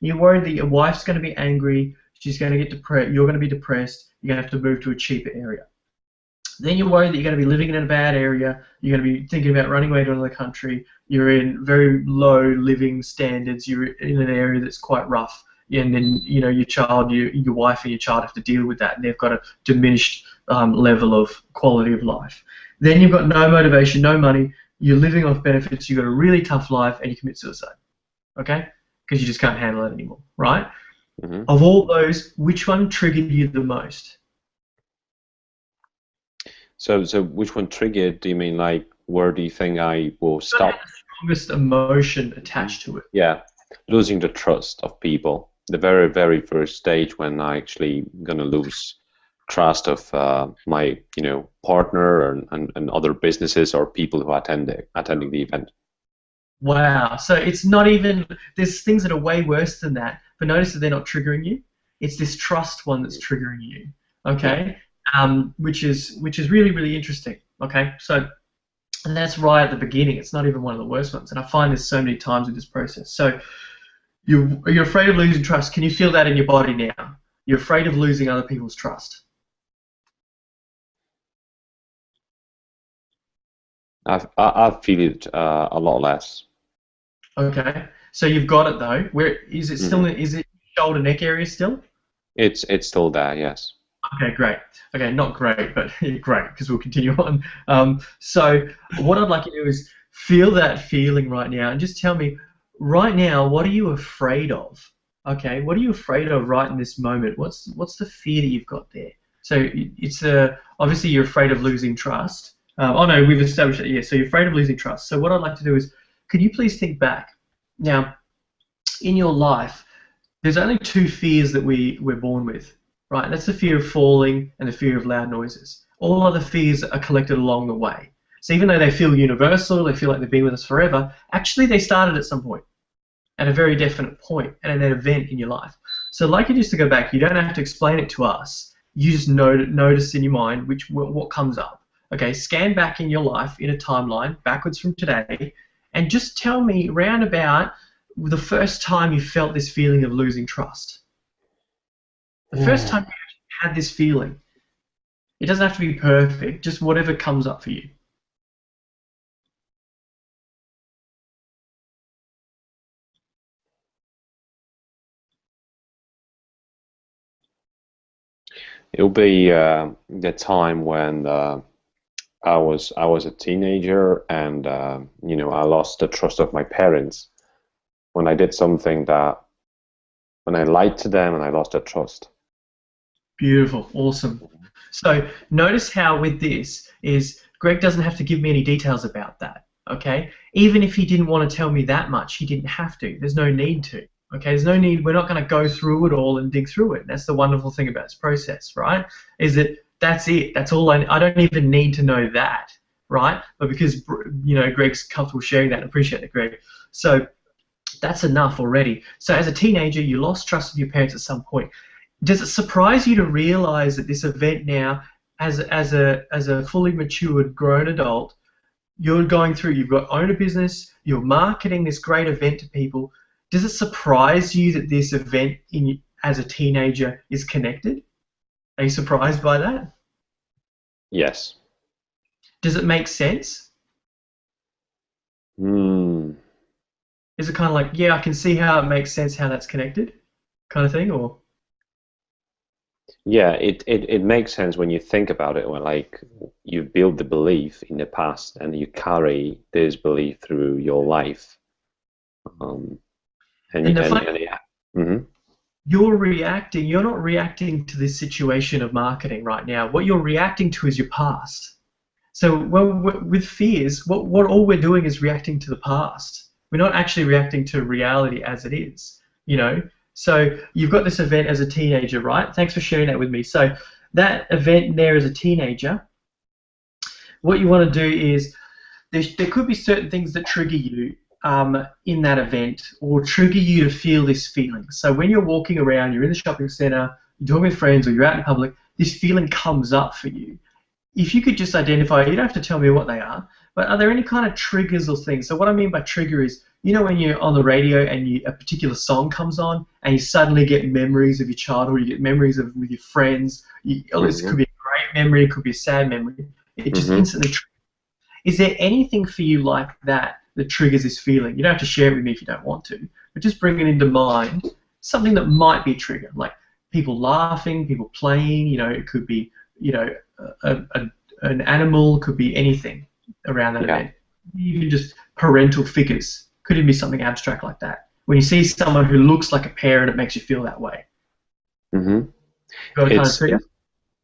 You're worried that your wife's going to be angry, she's going to get depressed, you're going to be depressed, you're going to have to move to a cheaper area. Then you're worried that you're going to be living in a bad area, you're going to be thinking about running away to another country, you're in very low living standards, you're in an area that's quite rough, and then your child, your wife and your child have to deal with that, and they've got a diminished level of quality of life. Then you've got no motivation, no money, you're living off benefits, you've got a really tough life, and you commit suicide, okay? Because you just can't handle it anymore, right? Mm-hmm. Of all those, which one triggered you the most? So which one triggered? Do you mean like where do you think I will stop? The strongest emotion attached to it. Yeah, losing the trust of people. The very, very first stage when I actually gonna lose trust of my partner and other businesses or people who are attending the event. Wow. So it's not even, there's things that are way worse than that, but notice that they're not triggering you. It's this trust one that's triggering you. Okay. Which is really, really interesting. Okay. So, and that's right at the beginning. It's not even one of the worst ones. And I find this so many times with this process. So you're afraid of losing trust. Can you feel that in your body now? You're afraid of losing other people's trust. I feel it a lot less. Okay. So you've got it though. Where is it still? Mm-hmm. Is it shoulder neck area still? It's still there. Yes. Okay, great. Okay, not great, but great, because we'll continue on. So what I'd like you to do is feel that feeling right now and just tell me, right now, what are you afraid of? Okay, what are you afraid of right in this moment? What's the fear that you've got there? So it's obviously you're afraid of losing trust. Oh no, we've established it, yeah, so you're afraid of losing trust. So what I'd like to do is, could you please think back? Now, in your life, there's only two fears that we're born with. Right, that's the fear of falling and the fear of loud noises. All other fears are collected along the way. So even though they feel universal, they feel like they've been with us forever, actually they started at some point, at a very definite point, and at an event in your life. So I'd like you just to go back. You don't have to explain it to us. You just notice in your mind what comes up. Okay, scan back in your life in a timeline, backwards from today, and just tell me round about the first time you felt this feeling of losing trust. The first time you had this feeling. It doesn't have to be perfect, just whatever comes up for you. It'll be the time when I was a teenager and I lost the trust of my parents when I did something when I lied to them and I lost their trust. Beautiful, awesome. So notice how with this is Greg doesn't have to give me any details about that, okay? Even if he didn't want to tell me that much, he didn't have to. There's no need to, okay? There's no need. We're not going to go through it all and dig through it. That's the wonderful thing about this process, right? Is that that's it. That's all I don't even need to know that, right? But because Greg's comfortable sharing that, I appreciate it, Greg. So that's enough already. So as a teenager, you lost trust with your parents at some point. Does it surprise you to realize that this event now, as a fully matured, grown adult, you're going through, you've got own a business, you're marketing this great event to people. Does it surprise you that this event as a teenager is connected? Are you surprised by that? Yes. Does it make sense? Is it kind of like, yeah, I can see how it makes sense how that's connected, kind of thing, or? Yeah, it makes sense when you think about it. When like you build the belief in the past and you carry this belief through your life, You're reacting. You're not reacting to this situation of marketing right now. What you're reacting to is your past. So with fears, what all we're doing is reacting to the past. We're not actually reacting to reality as it is. So you've got this event as a teenager, right? Thanks for sharing that with me. So that event there as a teenager, what you want to do is there could be certain things that trigger you in that event or trigger you to feel this feeling. So when you're walking around, you're in the shopping center, you're talking with friends or you're out in public, this feeling comes up for you. If you could just identify, you don't have to tell me what they are, But are there any kind of triggers or things? So what I mean by trigger is, you know, when you're on the radio and a particular song comes on and you suddenly get memories of your childhood, you get memories of with your friends. This could be a great memory, it could be a sad memory. It just instantly triggers. Is there anything for you like that that triggers this feeling? You don't have to share it with me if you don't want to, but just bring it into mind, something that might be a trigger, like people laughing, people playing, you know, it could be, you know, an animal, could be anything around that event. Even just parental figures. Could even be something abstract like that. When you see someone who looks like a parent, it makes you feel that way.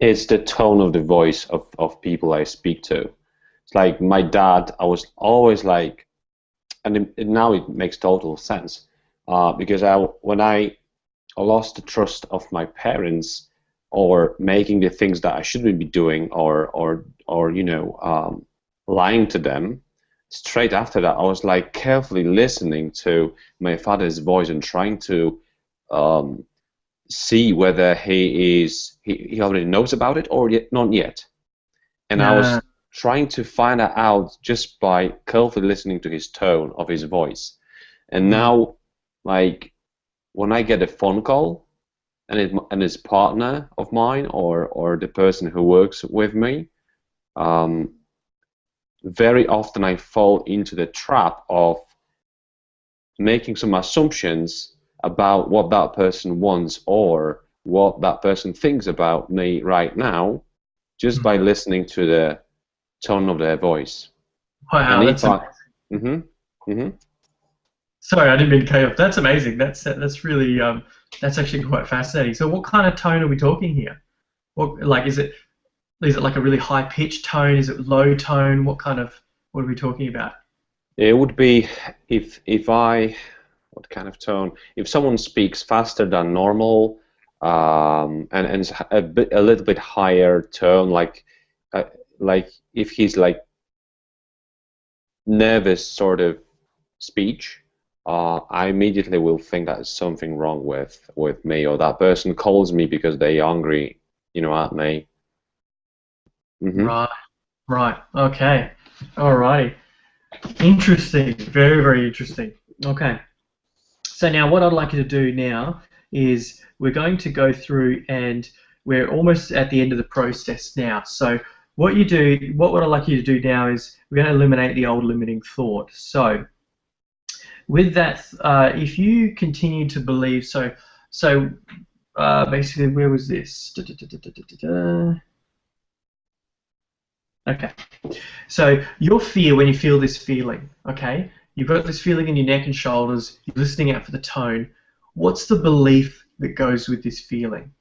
It's the tone of the voice of people I speak to. It's like my dad, I was always like, and now it makes total sense, because when I lost the trust of my parents, or making the things that I shouldn't be doing, or you know, lying to them, straight after that I was like carefully listening to my father's voice and trying to see whether he already knows about it or not yet. And I was trying to find that out just by carefully listening to his tone of his voice. And now, like, when I get a phone call and his partner of mine or the person who works with me, very often I fall into the trap of making some assumptions about what that person wants or what that person thinks about me right now, just by listening to the tone of their voice. Wow, that's Sorry, I didn't mean to cut you off. That's amazing. That's really that's actually quite fascinating. So, what kind of tone are we talking here? What, like, is it like a really high pitched tone? Is it low tone? What are we talking about? It would be what kind of tone? If someone speaks faster than normal, and it's a little bit higher tone, like if he's like nervous sort of speech, I immediately will think that there's something wrong with me, or that person calls me because they're angry, you know, at me. Right. Okay. Alrighty. Interesting. Very, very interesting. Okay. So now what I'd like you to do now is we're going to go through, and we're almost at the end of the process now. So what I'd like you to do now is we're going to eliminate the old limiting thought. So with that, if you continue to believe, basically, where was this? Okay, so your fear, when you feel this feeling, okay, you've got this feeling in your neck and shoulders, you're listening out for the tone. What's the belief that goes with this feeling?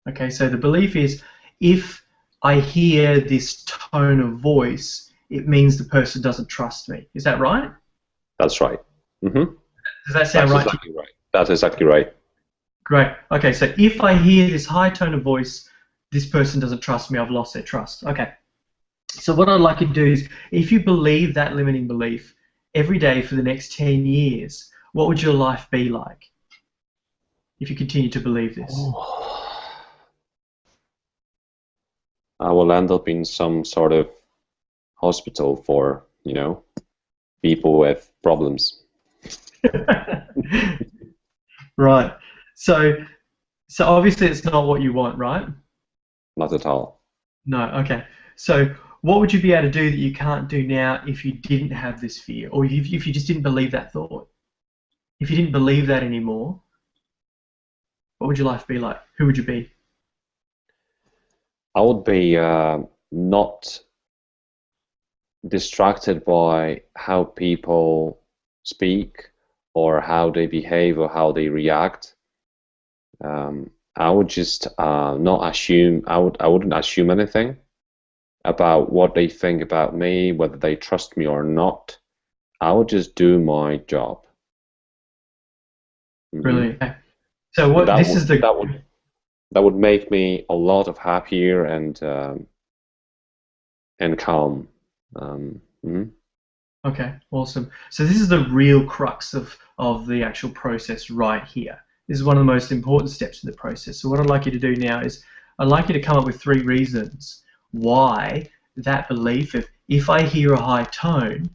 Okay, so the belief is, if I hear this tone of voice, it means the person doesn't trust me. Is that right? That's right. Does that sound right? That's exactly right. That's exactly right. Great. Okay, so if I hear this high tone of voice, this person doesn't trust me, I've lost their trust. Okay. So what I'd like you to do is, if you believe that limiting belief every day for the next 10 years, what would your life be like if you continue to believe this? I will end up in some sort of hospital for, you know, people with problems. Right. So obviously it's not what you want, right? Not at all. No. Okay. So what would you be able to do that you can't do now if you didn't have this fear, or if you just didn't believe that thought? If you didn't believe that anymore, what would your life be like? Who would you be? I would be not distracted by how people speak or how they behave or how they react. I would just not assume. I wouldn't assume anything about what they think about me, whether they trust me or not. I would just do my job. Brilliant. So what that this would, is the that would make me a lot of happier and calm. Okay, awesome. So this is the real crux of the actual process right here. This is one of the most important steps in the process. So what I'd like you to do now is I'd like you to come up with 3 reasons why that belief of if I hear a high tone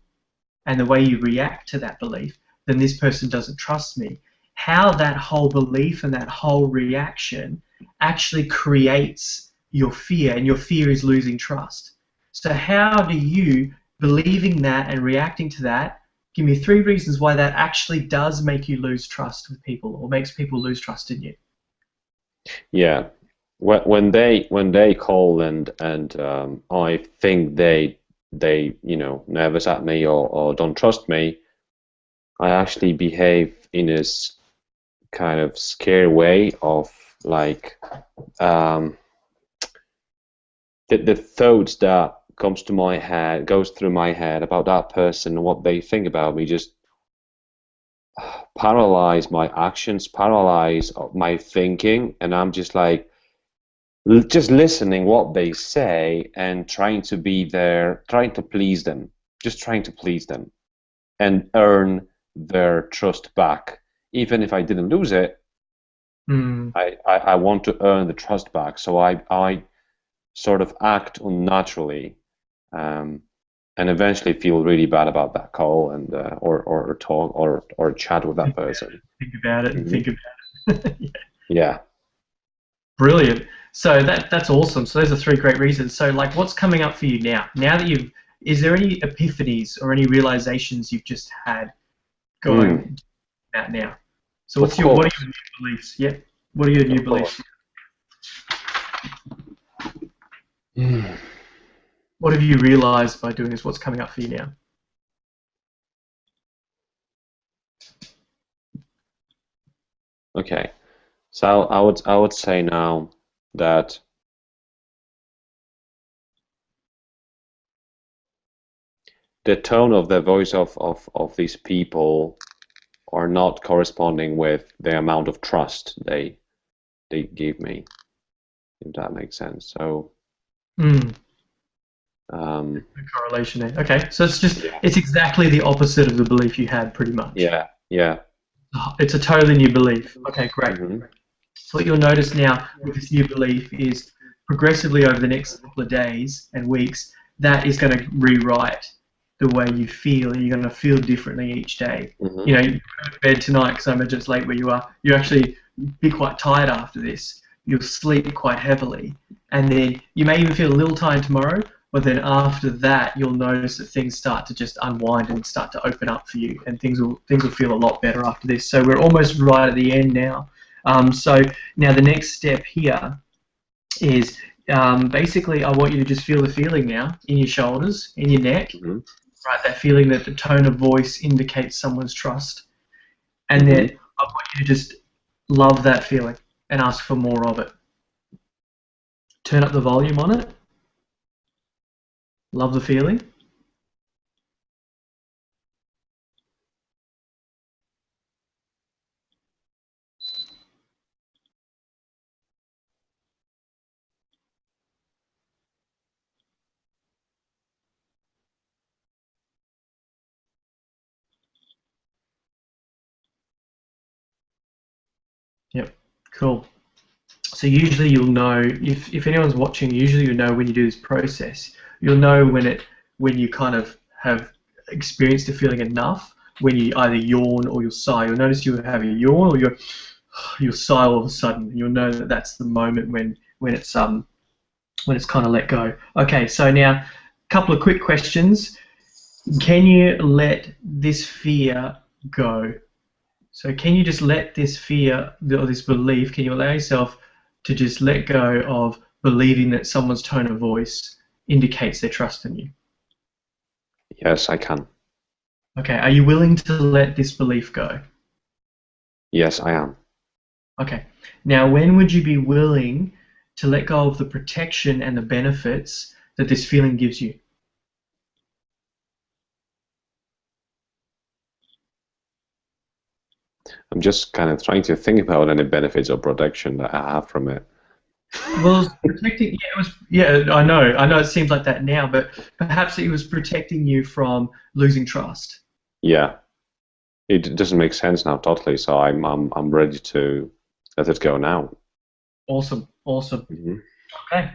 and the way you react to that belief, then this person doesn't trust me. How that whole belief and that whole reaction actually creates your fear, and your fear is losing trust. So how do you, believing that and reacting to that, give me 3 reasons why that actually does make you lose trust with people, or makes people lose trust in you? Yeah. When they call and I think they nervous at me or don't trust me, I actually behave in this kind of scare way of like the thoughts that goes through my head about that person and what they think about me just paralyze my actions, paralyze my thinking, and I'm just like just listening what they say and trying to be there, trying to please them, just trying to please them and earn their trust back. Even if I didn't lose it, Mm. I want to earn the trust back. So I sort of act unnaturally, um, and eventually feel really bad about that call and or talk or chat with that person. Think about it and Hmm. think about it. Yeah. Yeah. Brilliant. So that's awesome. So those are 3 great reasons. So like, what's coming up for you now? Now that is there any epiphanies or any realizations you've just had Mm, going at now? So of what are course. your new beliefs? Yeah. What are your new Of course. beliefs? Mm. What have you realized by doing this? What's coming up for you now? Okay. So I would say now that the tone of the voice of these people are not corresponding with the amount of trust they give me, if that makes sense. So Mm, um, the correlation there. Okay. So yeah, it's exactly the opposite of the belief you had, pretty much. yeah, yeah. It's a totally new belief. Okay, great. Hmm. So what you'll notice now with this new belief is progressively over the next couple of days and weeks, that is going to rewrite the way you feel, and you're going to feel differently each day. Hmm. You know, you go to bed tonight, because I imagine it's late where you are, you actually be quite tired after this. You'll sleep quite heavily, and then you may even feel a little tired tomorrow, but then after that, you'll notice that things start to just unwind and start to open up for you, and things will feel a lot better after this. So we're almost right at the end now. So now the next step here is basically I want you to just feel the feeling now in your shoulders, in your neck, Hmm. right? That feeling that the tone of voice indicates someone's trust, and then Hmm. I want you to just love that feeling and ask for more of it. Turn up the volume on it. Love the feeling. Yep. Cool. So usually you'll know if anyone's watching. Usually you know when you do this process. You'll know when you kind of have experienced the feeling enough. When you either yawn or you'll sigh. You'll notice you have a yawn or you'll sigh all of a sudden. You'll know that that's the moment when it's kind of let go. Okay. So now, a couple of quick questions. Can you let this fear go? So can you just let this fear or this belief, can you allow yourself to just let go of believing that someone's tone of voice indicates their trust in you? Yes, I can. Okay, are you willing to let this belief go? Yes, I am. Okay, now when would you be willing to let go of the protection and the benefits that this feeling gives you? I'm just kind of trying to think about any benefits or protection that I have from it. Well, it was protecting. Yeah, it was. Yeah, I know. It seems like that now, but perhaps it was protecting you from losing trust. Yeah, it doesn't make sense now totally. So I'm ready to let it go now. Awesome, awesome. Hmm. Okay.